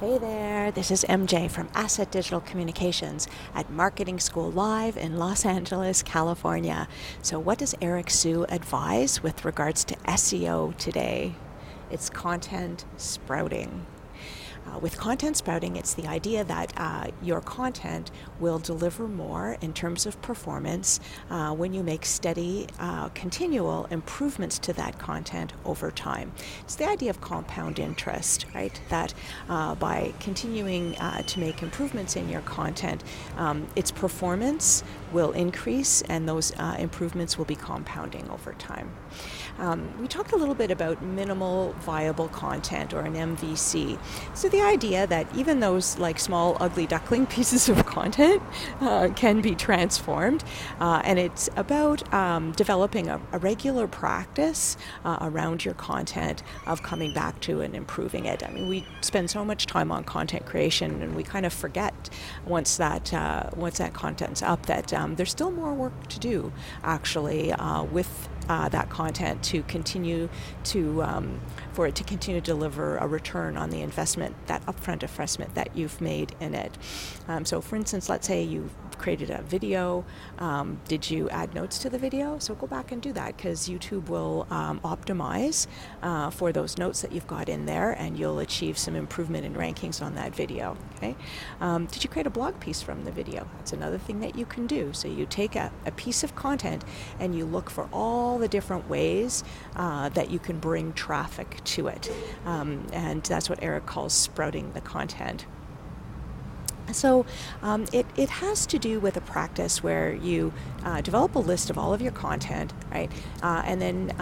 Hey there, this is MJ from Asset Digital Communications at Marketing School Live in Los Angeles, California. So what does Eric Siu advise with regards to SEO today? It's content sprouting. With content sprouting, it's the idea that your content will deliver more in terms of performance when you make steady, continual improvements to that content over time. It's the idea of compound interest, right? That by continuing to make improvements in your content, its performance will increase and those improvements will be compounding over time. We talked a little bit about minimal viable content, or an MVC. So the idea that even those like small ugly duckling pieces of content can be transformed, and it's about developing a regular practice around your content of coming back to and improving it. I mean, we spend so much time on content creation and we kind of forget once that content's up that there's still more work to do actually with that content to continue to for it to continue to deliver a return on the investment, that upfront investment that you've made in it. So for instance, let's say you've created a video. Did you add notes to the video? So go back and do that, because YouTube will optimize for those notes that you've got in there, and you'll achieve some improvement in rankings on that video. Okay. Did you create a blog piece from the video? That's another thing that you can do. So you take a piece of content and you look for all the different ways that you can bring traffic to it. And that's what Eric calls sprouting the content. So it has to do with a practice where you develop a list of all of your content, right? And then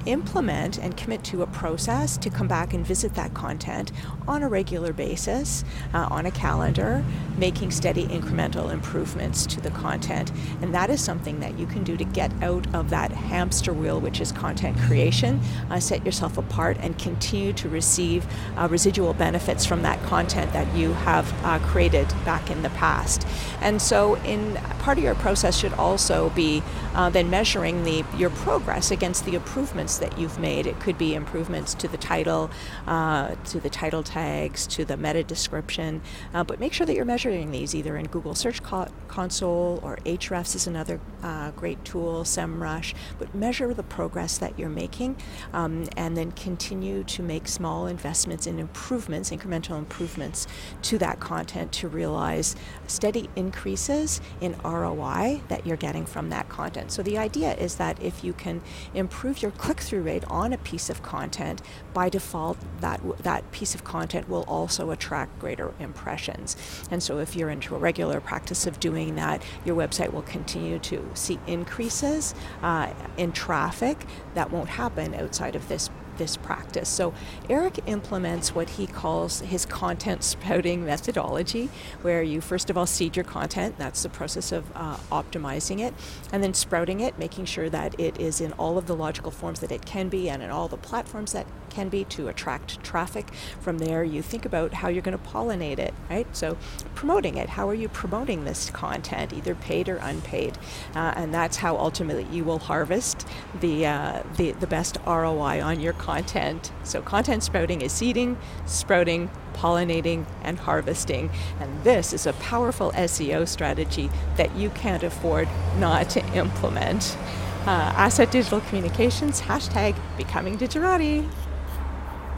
implement and commit to a process to come back and visit that content on a regular basis, on a calendar, making steady incremental improvements to the content. And that is something that you can do to get out of that hamster wheel, which is content creation, set yourself apart, and continue to receive residual benefits from that content that you have created back in the past. And so in part of your process should also be then measuring your progress against the improvements that you've made. It could be improvements to the title tags, to the meta description, but make sure that you're measuring these either in Google Search Console, or Ahrefs is another great tool, SEMrush, but measure the progress that you're making, and then continue to make small investments in improvements, incremental improvements to that content to realize steady increases in ROI that you're getting from that content. So the idea is that if you can improve your click-through rate on a piece of content, by default that piece of content will also attract greater impressions. And so if you're into a regular practice of doing that, your website will continue to see increases in traffic that won't happen outside of this practice. So Eric implements what he calls his content sprouting methodology, where you first of all seed your content. That's the process of optimizing it, and then sprouting it, making sure that it is in all of the logical forms that it can be and in all the platforms that can be to attract traffic. From there, you think about how you're going to pollinate it, right? So promoting it, how are you promoting this content, either paid or unpaid? And that's how ultimately you will harvest the best ROI on your content. So content sprouting is seeding, sprouting, pollinating, and harvesting. And this is a powerful SEO strategy that you can't afford not to implement. Asset Digital Communications, #BecomingDigital.